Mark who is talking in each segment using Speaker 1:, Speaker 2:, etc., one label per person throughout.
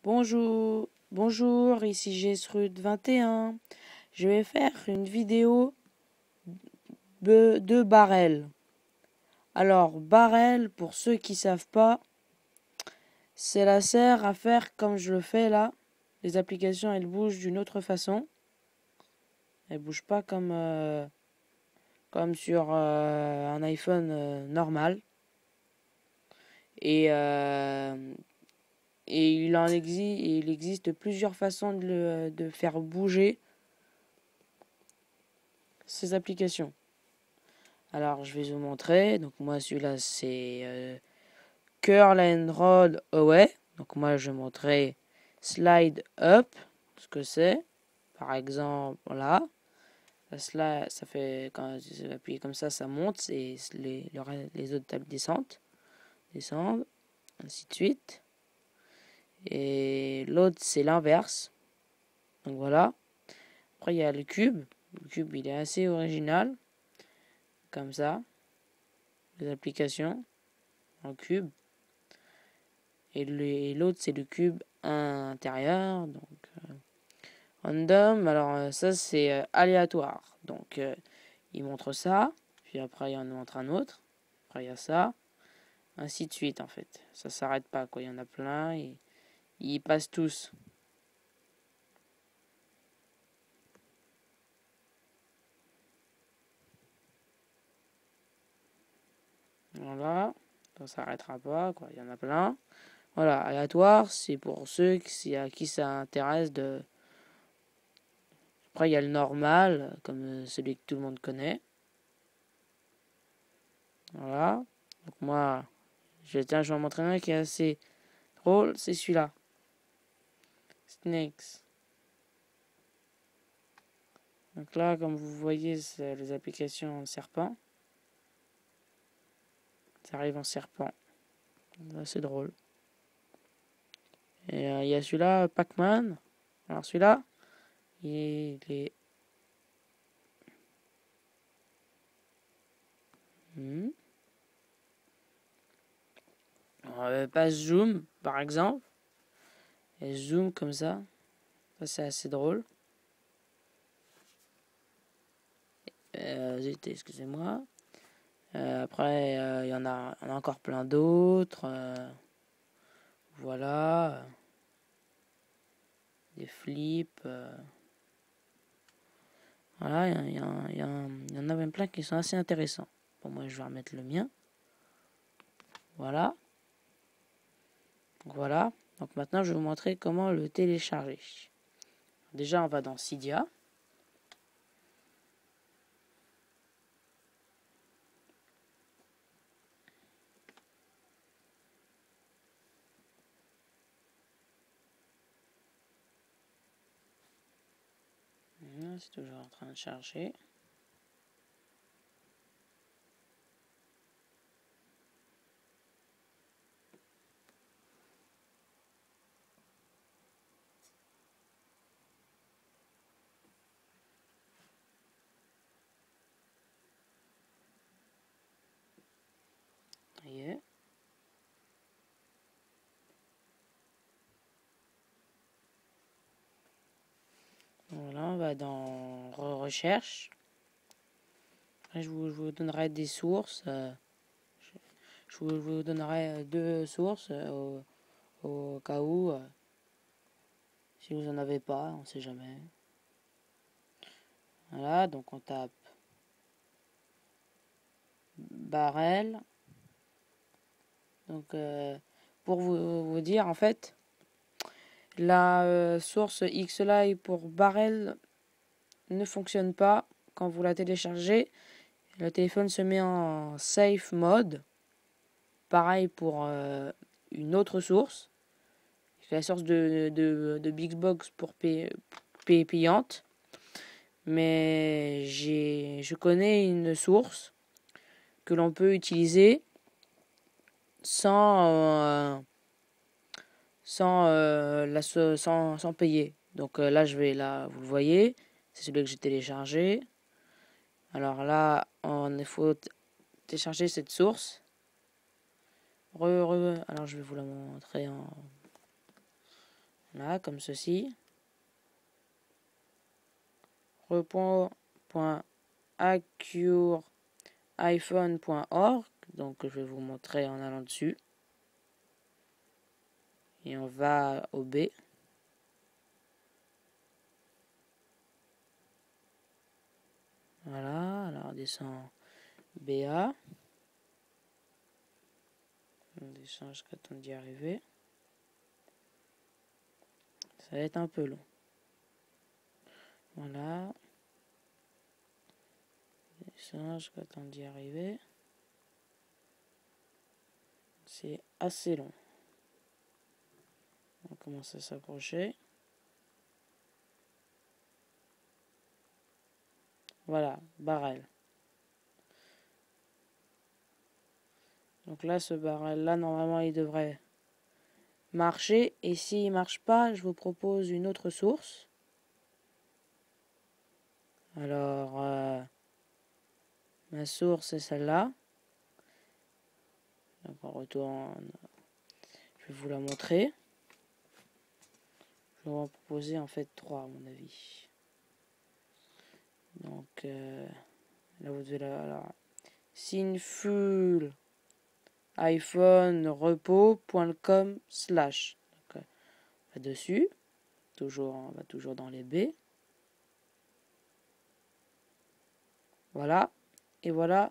Speaker 1: Bonjour, ici Gesrud21. Je vais faire une vidéo de Barrel. Alors, Barrel, pour ceux qui savent pas, cela sert à faire comme je le fais là. Les applications, elles bougent d'une autre façon. Elles bougent pas comme sur un iPhone normal. Et il existe plusieurs façons de faire bouger ces applications. Alors, je vais vous montrer. Donc, moi, celui-là, c'est Curl and Roll Away. Donc, moi, je vais montrer Slide Up, ce que c'est. Par exemple, là. Ça fait, quand vous appuyez comme ça monte. Et les autres tables descendent, ainsi de suite. Et l'autre, c'est l'inverse. Donc, voilà. Après, il y a le cube. Le cube, il est assez original. Comme ça. Les applications en cube. Et l'autre, c'est le cube intérieur. Donc, random. Alors, ça, c'est aléatoire. Donc, il montre ça. Puis après, il en montre un autre. Après, il y a ça. Ainsi de suite, en fait. Ça s'arrête pas, quoi. Il y en a plein. Et ils passent tous. Voilà. Ça s'arrêtera pas, quoi. Il y en a plein. Voilà. Aléatoire, c'est pour ceux à qui ça intéresse de... Après, il y a le normal, comme celui que tout le monde connaît. Voilà. Donc, moi, je vais en montrer un qui est assez drôle. C'est celui-là. Snakes. Donc là, comme vous voyez, c'est les applications en serpent. Ça arrive en serpent. C'est drôle. Et il y a celui-là, Pac-Man. Alors celui-là, il est... On pas zoom, par exemple. Et zoom comme ça. Ça, c'est assez drôle. Excusez-moi. Après, il y en a encore plein d'autres. Voilà. Des flips. Voilà, il y en a même plein qui sont assez intéressants. Bon, moi, je vais remettre le mien. Voilà. Donc, voilà. Donc, maintenant, je vais vous montrer comment le télécharger. Déjà, on va dans Cydia. C'est toujours en train de charger. Ça y est. Voilà, on va dans recherche. Après, je vous donnerai des sources. Je vous donnerai deux sources au cas où. Si vous en avez pas, on sait jamais. Voilà, donc on tape Barrel. Donc pour vous dire, en fait, la source XLI pour Barrel ne fonctionne pas quand vous la téléchargez. Le téléphone se met en safe mode. Pareil pour une autre source. La source de Bigbox pour payante. Mais je connais une source que l'on peut utiliser sans payer. Donc là, vous le voyez, c'est celui que j'ai téléchargé. Alors là, il faut télécharger cette source. Alors je vais vous la montrer Là, comme ceci. repos.accure-iphone.org. Donc je vais vous montrer en allant dessus. Et on va au B. Voilà, alors on descend BA. On descend jusqu'à temps d'y arriver. Ça va être un peu long. Voilà. On descend jusqu'à temps d'y arriver. C'est assez long. On commence à s'approcher. Voilà, barrel. Donc là, ce barrel-là, normalement, il devrait marcher. Et s'il ne marche pas, je vous propose une autre source. Alors, ma source, c'est celle-là. Donc on retourne. Je vais vous la montrer. Je vais en proposer en fait 3 à mon avis. Donc là vous devez la Sinful iPhone repos.com/. Donc là-dessus, on va toujours dans les B. Voilà. Et voilà.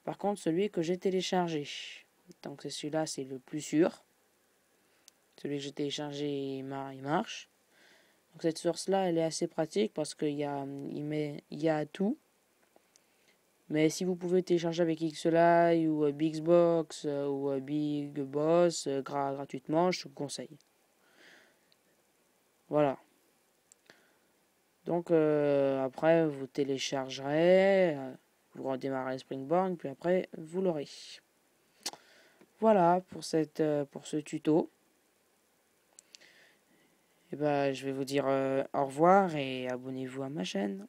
Speaker 1: Par contre, celui que j'ai téléchargé. Donc c'est celui-là, c'est le plus sûr. Celui que j'ai téléchargé, il marche. Donc cette source-là, elle est assez pratique parce qu'il y a tout. Mais si vous pouvez télécharger avec Xlai ou Bixbox ou Big Boss gratuitement, je vous conseille. Voilà. Donc après, vous téléchargerez, vous redémarrez Springboard, puis après, vous l'aurez. Voilà pour ce tuto. Et ben, je vais vous dire au revoir et abonnez-vous à ma chaîne.